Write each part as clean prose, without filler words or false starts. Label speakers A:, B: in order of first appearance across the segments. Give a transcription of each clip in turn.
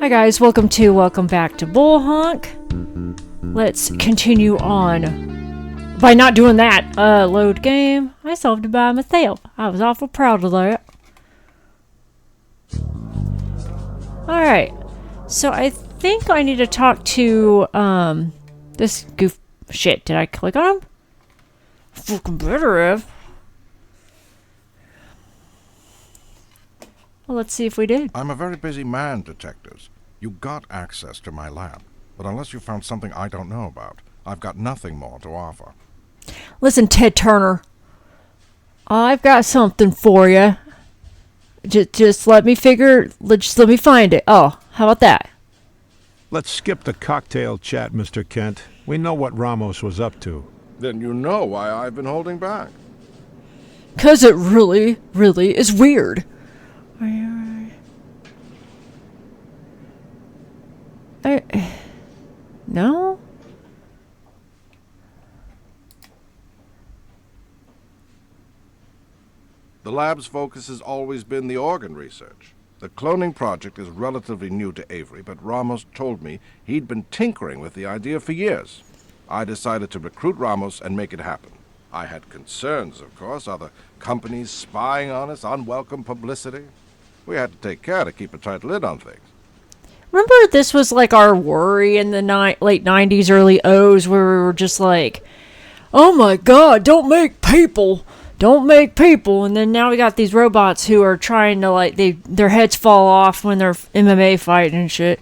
A: Hi guys, welcome back to Bullhonk. Let's continue on. By not doing that, load game. I solved it by myself. I was awful proud of that. Alright, so I think I need to talk to, this goof... Shit, did I click on him? Fucking better have. Well, let's see if we did.
B: I'm a very busy man, detectives. You got access to my lab, but unless you found something I don't know about, I've got nothing more to offer.
A: Listen, Ted Turner. I've got something for you. Just let me just let me find it. Oh, how about that?
C: Let's skip the cocktail chat, Mr. Kent. We know what Ramos was up to.
B: Then you know why I've been holding back.
A: 'Cause it really is weird. No?
B: The lab's focus has always been the organ research. The cloning project is relatively new to Avery, but Ramos told me he'd been tinkering with the idea for years. I decided to recruit Ramos and make it happen. I had concerns, of course, other companies spying on us, unwelcome publicity. We had to take care to keep a tight lid on things.
A: Remember, this was like our worry in the late 90s, early O's, where we were just like, oh my god, don't make people. And then now we got these robots who are trying to, like, their heads fall off when they're MMA fighting and shit.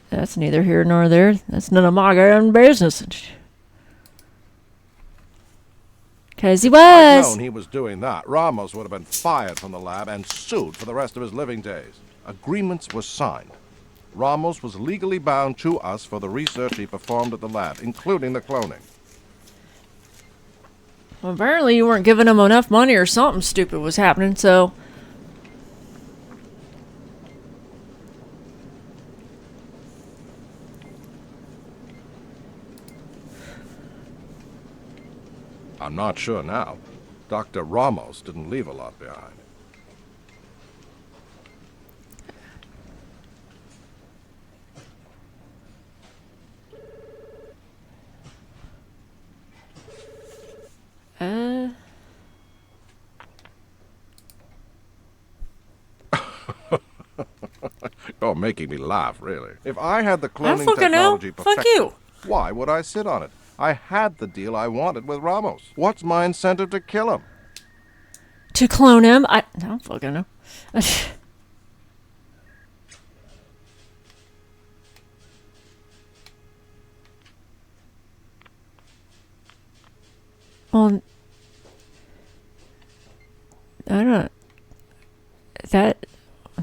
A: That's neither here nor there. That's none of my damn business. 'Cause he
B: If I'd
A: was.
B: known he was doing that, Ramos would have been fired from the lab and sued for the rest of his living days. Agreements were signed. Ramos was legally bound to us for the research he performed at the lab, including the cloning.
A: Well, apparently you weren't giving him enough money or something stupid was happening, so...
B: I'm not sure now. Dr. Ramos didn't leave a lot behind. You're making me laugh, really. If I had the cloning technology perfected,
A: fuck you.
B: Why would I sit on it? I had the deal I wanted with Ramos. What's my incentive to kill him?
A: To clone him? I don't fucking know. Well, I don't... That...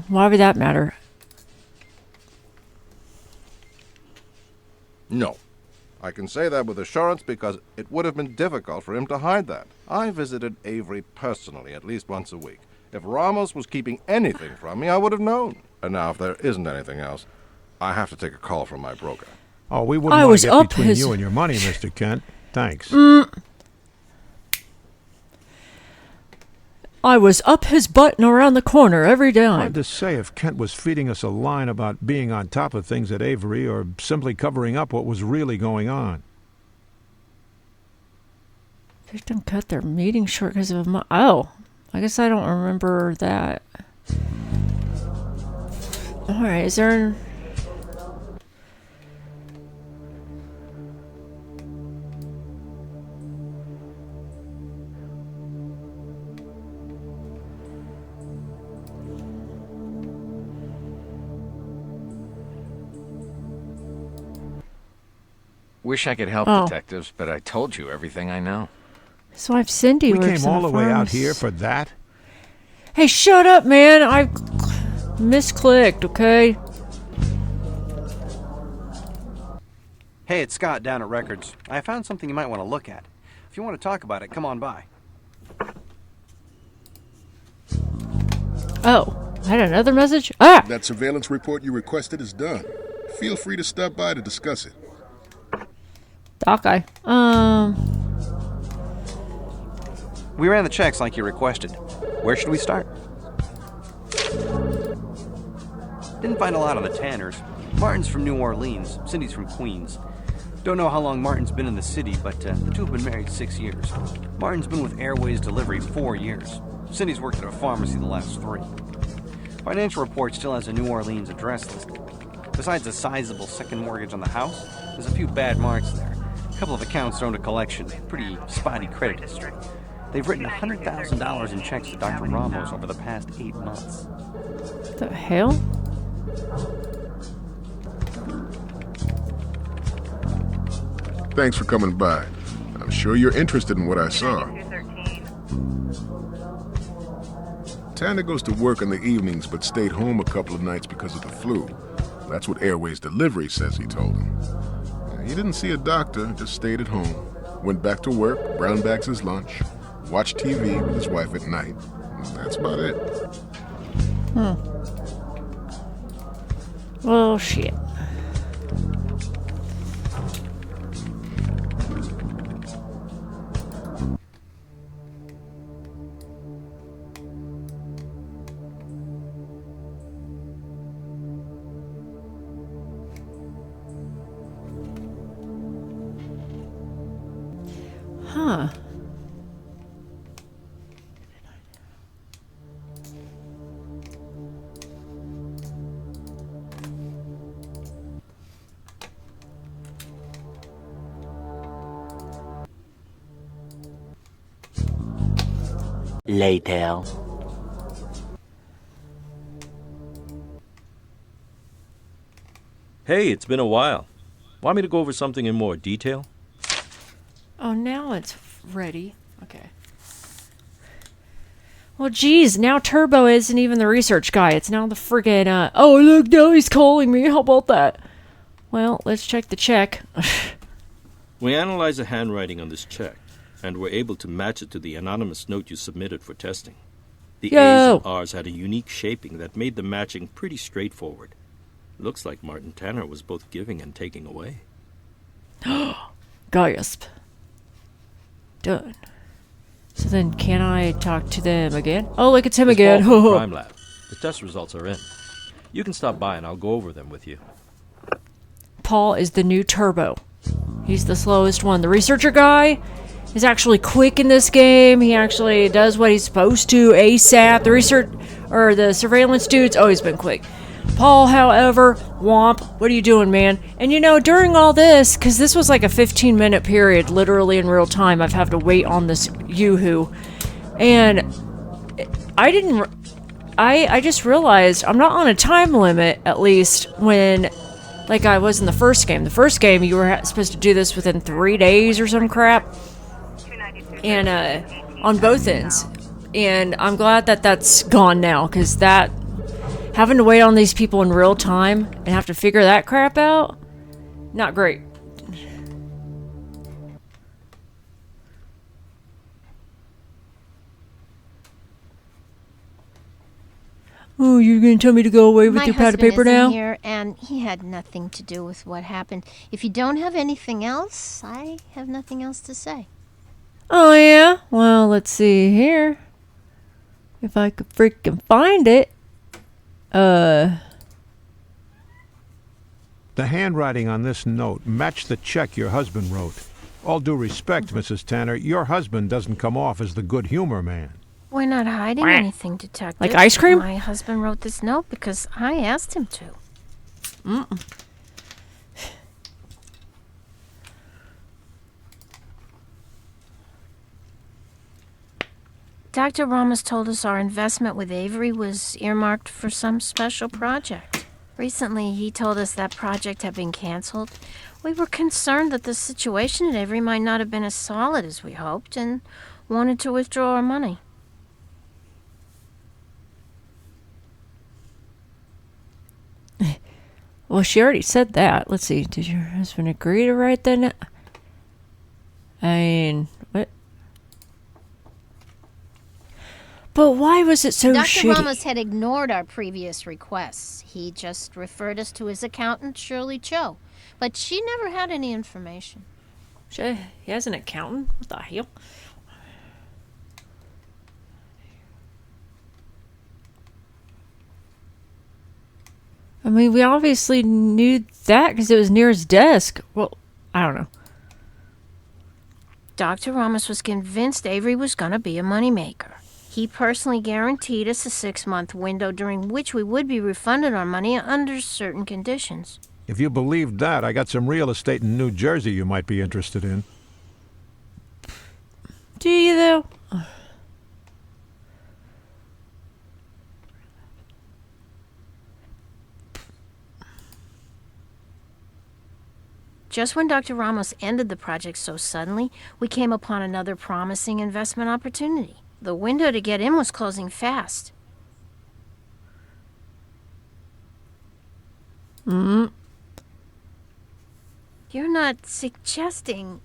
A: Why would that matter?
B: No. I can say that with assurance because it would have been difficult for him to hide that. I visited Avery personally at least once a week. If Ramos was keeping anything from me, I would have known. And now, if there isn't anything else, I have to take a call from my broker.
C: Oh, we wouldn't want to get between you and your money, Mr. Kent. Thanks.
A: I was up his butt and around the corner every time.
C: Hard to say if Kent was feeding us a line about being on top of things at Avery or simply covering up what was really going on.
A: Victim cut their meeting short because of oh, I guess I don't remember that. Alright, is there...
D: Wish I could help, detectives, but I told you everything I know.
A: So I've Cindy.
C: We came all the way out here for that?
A: Hey, shut up, man! I misclicked, okay?
E: Hey, it's Scott down at Records. I found something you might want to look at. If you want to talk about it, come on by.
A: Oh, I had another message? Ah!
F: That surveillance report you requested is done. Feel free to stop by to discuss it.
A: Doc,
E: We ran the checks like you requested. Where should we start? Didn't find a lot on the Tanners. Martin's from New Orleans, Cindy's from Queens. Don't know how long Martin's been in the city, but the two have been married 6 years. Martin's been with Airways Delivery 4 years. Cindy's worked at a pharmacy the last 3. Financial report still has a New Orleans address listed. Besides a sizable second mortgage on the house, there's a few bad marks there. A couple of accounts thrown to collection, pretty spotty credit history. They've written $100,000 in checks to Dr. Ramos over the past 8 months.
A: What the hell?
F: Thanks for coming by. I'm sure you're interested in what I saw. Tanner goes to work in the evenings but stayed home a couple of nights because of the flu. That's what Airways Delivery says he told him. He didn't see a doctor, just stayed at home. Went back to work, brown bags his lunch, watched TV with his wife at night. That's about it.
A: Well, shit. Huh.
G: Later.
H: Hey, it's been a while. Want me to go over something in more detail?
A: Oh, now it's ready. Okay. Well, geez, now Turbo isn't even the research guy. It's now the friggin', oh, look, now he's calling me. How about that? Well, let's check the check.
H: We analyzed the handwriting on this check, and were able to match it to the anonymous note you submitted for testing. The A's and R's had a unique shaping that made the matching pretty straightforward. Looks like Martin Tanner was both giving and taking away.
A: Gasp. Done. So then, can I talk to them again? Oh, look, it's him again.
H: Paul from Crime Lab. The test results are in. You can stop by and I'll go over them with you.
A: Paul is the new Turbo. He's the slowest one. The researcher guy is actually quick in this game. He actually does what he's supposed to ASAP. The surveillance dude's always been quick. Paul, however, womp, what are you doing, man? And you know, during all this, because this was like a 15-minute period, literally in real time, I've had to wait on this yoo-hoo. And I just realized I'm not on a time limit, at least, when, like I was in the first game. The first game, you were supposed to do this within 3 days or some crap. And, on both ends. And I'm glad that that's gone now, because that... having to wait on these people in real time and have to figure that crap out, not great. Oh, you're gonna tell me to go away with your pad of paper now?
I: My husband isn't here, and he had nothing to do with what happened. If you don't have anything else, I have nothing else to say.
A: Oh, yeah? Well, let's see here. If I could freaking find it.
C: The handwriting on this note matched the check your husband wrote. All due respect, Mrs. Tanner, your husband doesn't come off as the good humor man.
I: We're not hiding anything, Detective.
A: Like ice cream?
I: My husband wrote this note because I asked him to. Dr. Ramos told us our investment with Avery was earmarked for some special project. Recently, he told us that project had been canceled. We were concerned that the situation at Avery might not have been as solid as we hoped and wanted to withdraw our money.
A: Well, she already said that. Let's see. Did your husband agree to write that? I mean, what? But why was it so shitty?
I: Dr. Ramos had ignored our previous requests. He just referred us to his accountant, Shirley Cho. But she never had any information.
A: He has an accountant? What the hell? I mean, we obviously knew that because it was near his desk. Well, I don't know.
I: Dr. Ramos was convinced Avery was going to be a moneymaker. He personally guaranteed us a 6-month window during which we would be refunded our money under certain conditions.
C: If you believed that, I got some real estate in New Jersey you might be interested in.
A: Do you, though?
I: Just when Dr. Ramos ended the project so suddenly, we came upon another promising investment opportunity. The window to get in was closing fast. You're not suggesting...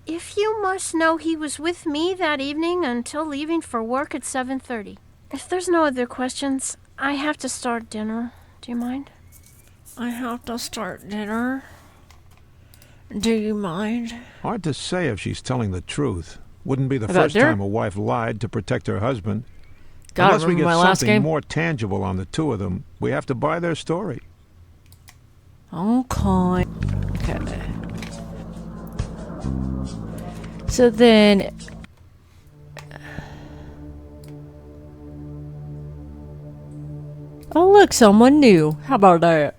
I: If you must know he was with me that evening until leaving for work at 7:30. If there's no other questions, I have to start dinner. Do you mind?
A: I have to start dinner. Do you mind?
C: Hard to say if she's telling the truth. Wouldn't be the
A: About
C: first
A: dinner?
C: time a wife lied to protect her husband.
A: God,
C: Unless we
A: remember
C: get
A: my last
C: something
A: game?
C: more tangible on the two of them, we have to buy their story.
A: Okay. So then... Oh, look, someone new. How about that?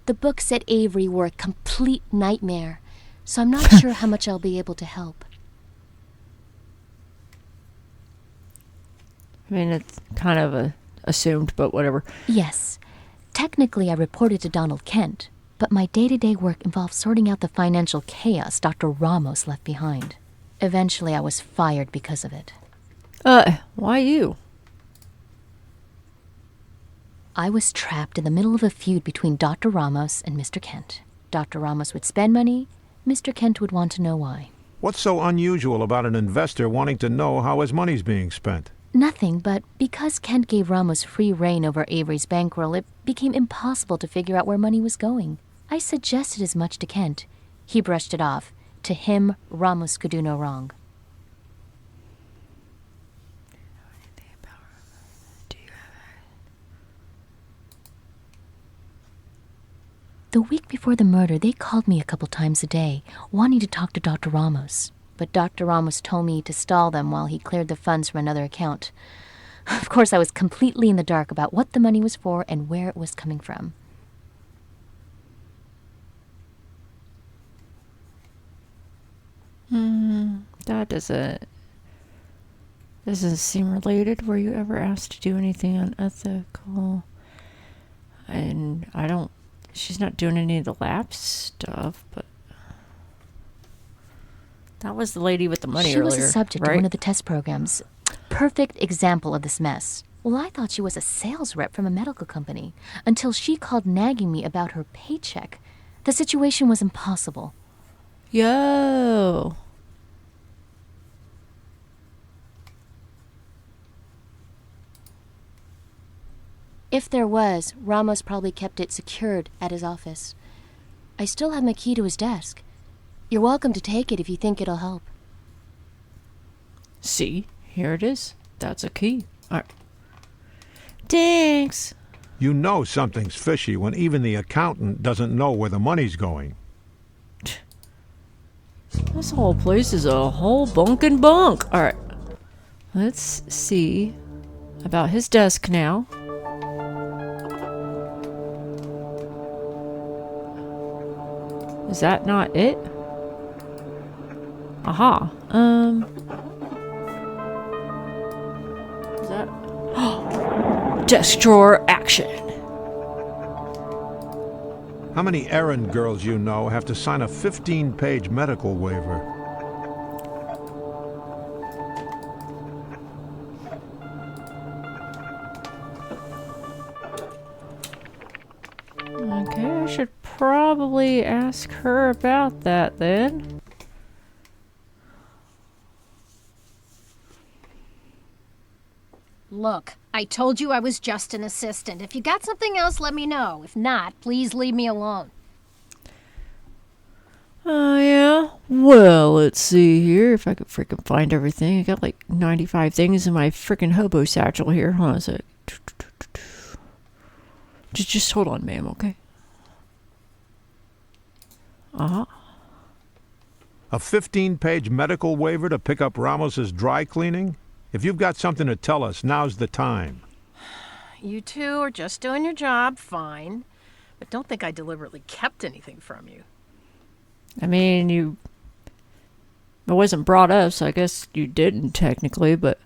G: The books at Avery were a complete nightmare, so I'm not sure how much I'll be able to help.
A: I mean, it's kind of assumed, but whatever.
G: Yes, technically I reported to Donald Kent, but my day-to-day work involved sorting out the financial chaos Dr. Ramos left behind. Eventually I was fired because of it.
A: Why you?
G: I was trapped in the middle of a feud between Dr. Ramos and Mr. Kent. Dr. Ramos would spend money, Mr. Kent would want to know why.
C: What's so unusual about an investor wanting to know how his money's being spent?
G: Nothing, but because Kent gave Ramos free reign over Avery's bankroll, it became impossible to figure out where money was going. I suggested as much to Kent. He brushed it off. To him, Ramos could do no wrong. The week before the murder, they called me a couple times a day, wanting to talk to Dr. Ramos. But Dr. Ramos told me to stall them while he cleared the funds from another account. Of course, I was completely in the dark about what the money was for and where it was coming from.
A: That doesn't seem related. Were you ever asked to do anything unethical? And she's not doing any of the lab stuff, but that was the lady with the money
G: She
A: earlier,
G: was a subject
A: right?
G: of one of the test programs. Perfect example of this mess. Well, I thought she was a sales rep from a medical company until she called nagging me about her paycheck. The situation was impossible.
A: Yo.
G: If there was, Ramos probably kept it secured at his office. I still have my key to his desk. You're welcome to take it if you think it'll help.
A: See, here it is. That's a key. All right. Thanks.
C: You know something's fishy when even the accountant doesn't know where the money's going.
A: This whole place is a whole bunkin' bunk. All right. Let's see about his desk now. Is that not it? Aha. Is that... Desk drawer action.
C: How many errand girls you know have to sign a 15-page medical waiver?
A: Okay, I should probably ask her about that then.
J: Look, I told you I was just an assistant. If you got something else, let me know. If not, please leave me alone.
A: Oh, yeah? Well, let's see here if I could freaking find everything. I got like 95 things in my freaking hobo satchel here. Hold on a sec. Just hold on, ma'am, okay? Uh-huh.
C: A 15-page medical waiver to pick up Ramos's dry cleaning? If you've got something to tell us, now's the time.
K: You two are just doing your job, fine. But don't think I deliberately kept anything from you.
A: I mean, it wasn't brought up, so I guess you didn't technically, but...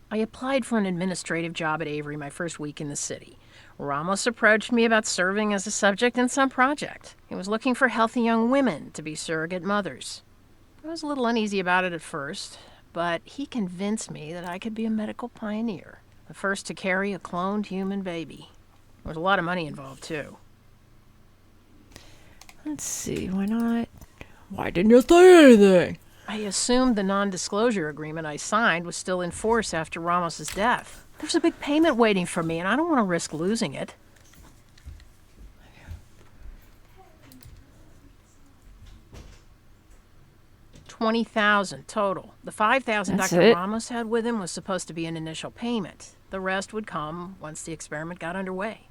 K: I applied for an administrative job at Avery my first week in the city. Ramos approached me about serving as a subject in some project. He was looking for healthy young women to be surrogate mothers. I was a little uneasy about it at first, but he convinced me that I could be a medical pioneer, the first to carry a cloned human baby. There was a lot of money involved, too.
A: Let's see, why not? Why didn't you say anything?
K: I assumed the non-disclosure agreement I signed was still in force after Ramos's death. There's a big payment waiting for me, and I don't want to risk losing it. $20,000 total. The $5,000 Dr. Ramos had with him was supposed to be an initial payment. The rest would come once the experiment got underway.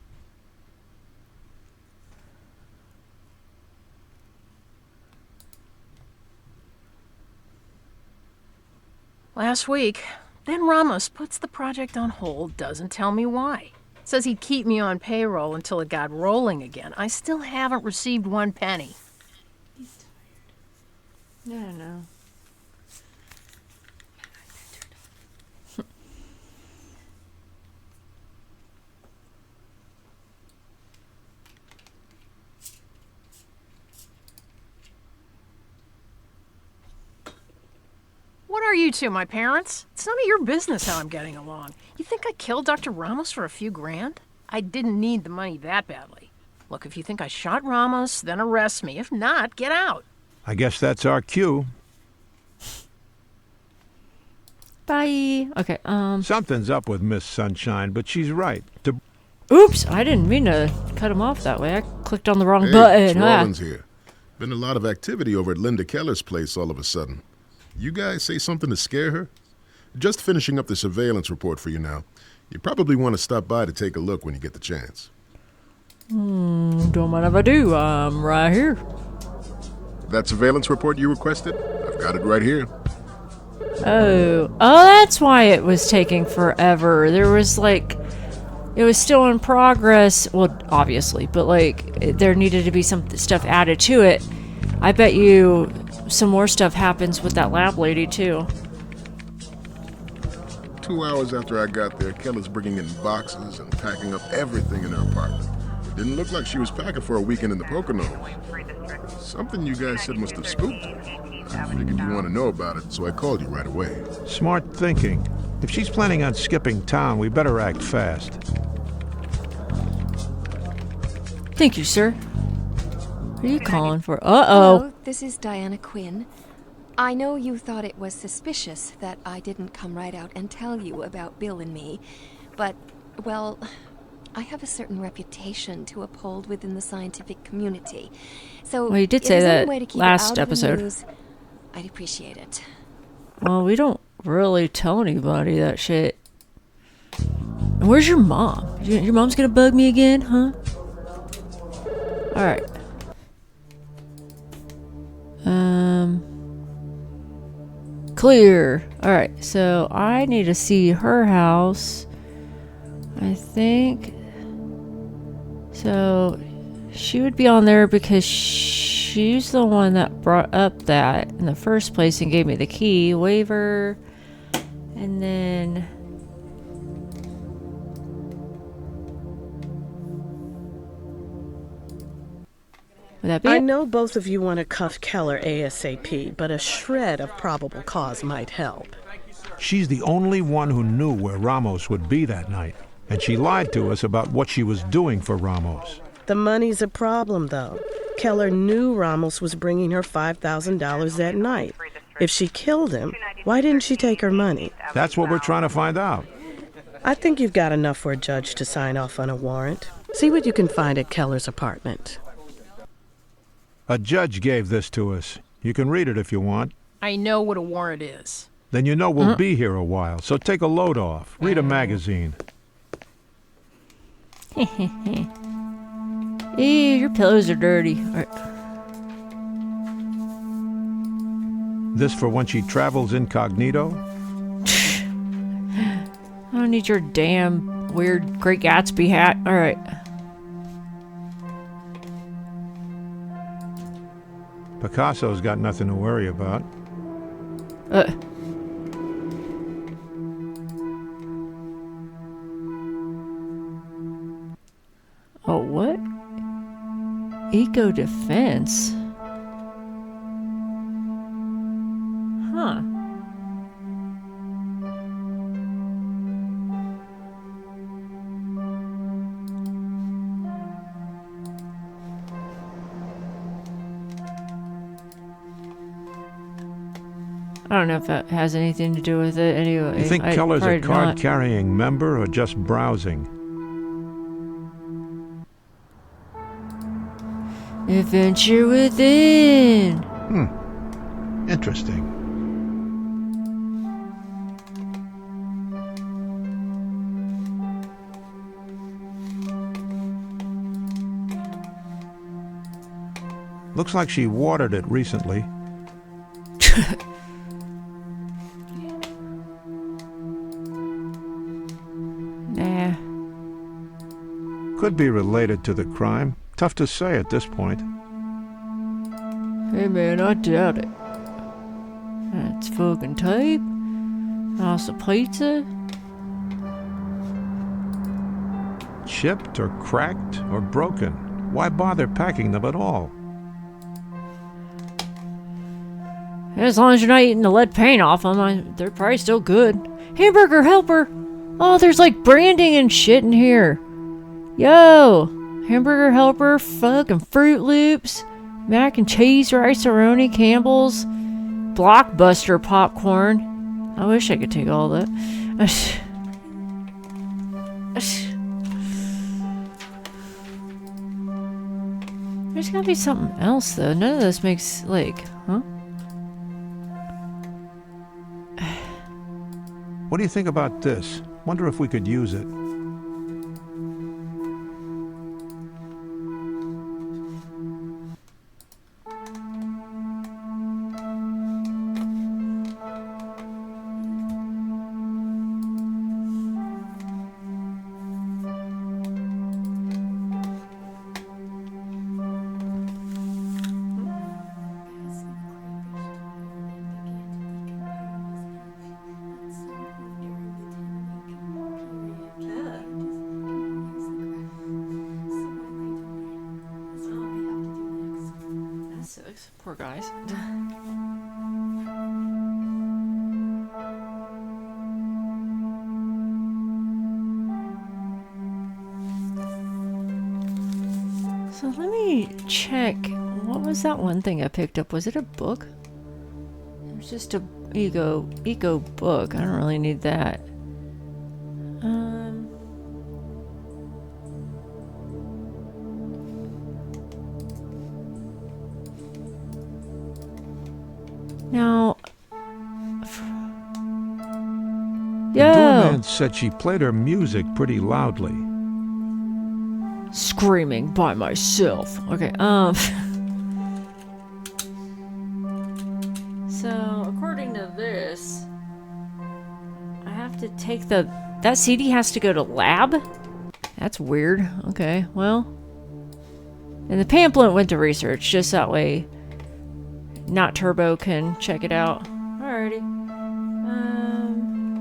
K: Last week, then Ramos puts the project on hold, doesn't tell me why. Says he'd keep me on payroll until it got rolling again. I still haven't received one penny.
A: He's tired. I don't know.
K: What are you two, my parents? It's none of your business how I'm getting along. You think I killed Dr. Ramos for a few grand? I didn't need the money that badly. Look, if you think I shot Ramos, then arrest me. If not, get out.
C: I guess that's our cue.
A: Bye. Okay,
C: Something's up with Miss Sunshine, but she's right.
A: Oops, I didn't mean to cut him off that way. I clicked on the wrong
F: Hey,
A: button.
F: it's Rollins here. Been a lot of activity over at Linda Keller's place all of a sudden. You guys say something to scare her? Just finishing up the surveillance report for you now. You probably want to stop by to take a look when you get the chance.
A: Don't mind if I do. I'm right here.
F: That surveillance report you requested? I've got it right here.
A: Oh, that's why it was taking forever. There was like, it was still in progress. Well, obviously, but like there needed to be some stuff added to it. I bet you some more stuff happens with that lab lady too.
F: 2 hours after I got there, Keller's bringing in boxes and packing up everything in her apartment. Didn't look like she was packing for a weekend in the Poconos. Something you guys said must have spooked her. I figured you want to know about it, so I called you right away.
C: Smart thinking. If she's planning on skipping town, we better act fast.
A: Thank you, sir. What are you calling for?
L: Hello, this is Diana Quinn. I know you thought it was suspicious that I didn't come right out and tell you about Bill and me, but, well, I have a certain reputation to uphold within the scientific community. So,
A: well, you did say that last episode.
L: I'd appreciate it.
A: Well, we don't really tell anybody that shit. And where's your mom? Your mom's gonna bug me again, huh? Alright. Clear. Alright, so I need to see her house. I think. So, she would be on there because she's the one that brought up that in the first place and gave me the key waiver. And then would that be
M: I
A: it?
M: know both of you want to cuff Keller ASAP, but a shred of probable cause might help.
C: She's the only one who knew where Ramos would be that night, and she lied to us about what she was doing for Ramos.
M: The money's a problem, though. Keller knew Ramos was bringing her $5,000 that night. If she killed him, why didn't she take her money?
C: That's what we're trying to find out.
M: I think you've got enough for a judge to sign off on a warrant. See what you can find at Keller's apartment.
C: A judge gave this to us. You can read it if you want.
K: I know what a warrant is.
C: Then you know we'll be here a while, so take a load off. Read a magazine.
A: Ew, your pillows are dirty.
C: This for when she travels incognito?
A: I don't need your damn weird Great Gatsby hat. Alright.
C: Picasso's got nothing to worry about.
A: Oh, what? Eco defense? Huh. I don't know if that has anything to do with it. Anyway,
C: You think Keller's a card-carrying member or just browsing?
A: Adventure within.
C: Interesting. Looks like she watered it recently.
A: Nah.
C: Could be related to the crime. Tough to say at this point.
A: Hey man, I doubt it. That's fucking tape. House of pizza.
C: Chipped or cracked or broken. Why bother packing them at all?
A: As long as you're not eating the lead paint off them, they're probably still good. Hamburger helper! Oh, there's like branding and shit in here. Yo! Hamburger helper, fucking Fruit Loops, mac and cheese, rice-a-roni, Campbell's, Blockbuster popcorn. I wish I could take all that. There's gotta be something else though. None of this makes like, huh?
C: What do you think about this? Wonder if we could use it.
A: Poor guys. So let me check. What was that one thing I picked up? Was it a book? It was just a eco book. I don't really need that. Now,
C: the doorman said she played her music pretty loudly.
A: Screaming by myself. Okay, So, according to this, I have to take that CD has to go to lab? That's weird. Okay, well. And the pamphlet went to research, just that way Not Turbo can check it out. Alrighty.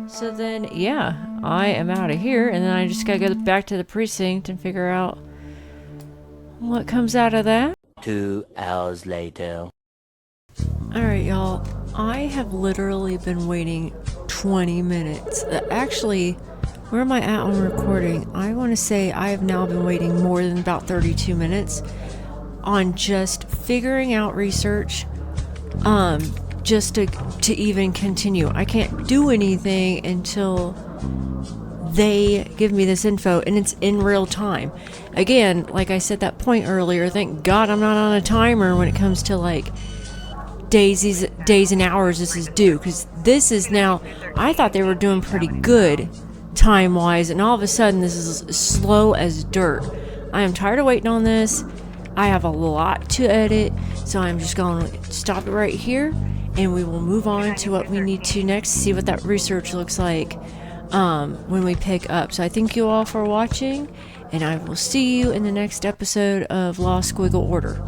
A: So then, yeah, I am out of here, and then I just gotta go back to the precinct and figure out what comes out of that.
N: 2 hours later.
A: Alright, y'all. I have literally been waiting 20 minutes. Actually, where am I at on recording? I want to say I have now been waiting more than about 32 minutes on just figuring out research. Just to even continue. I can't do anything until they give me this info, and it's in real time. Again, like I said that point earlier, thank God I'm not on a timer when it comes to like days and hours this is due, because this is now, I thought they were doing pretty good time-wise, and all of a sudden this is slow as dirt. I am tired of waiting on this. I have a lot to edit, so I'm just going to stop it right here, and we will move on to what we need to next, see what that research looks like when we pick up. So I thank you all for watching, and I will see you in the next episode of Law Squiggle Order.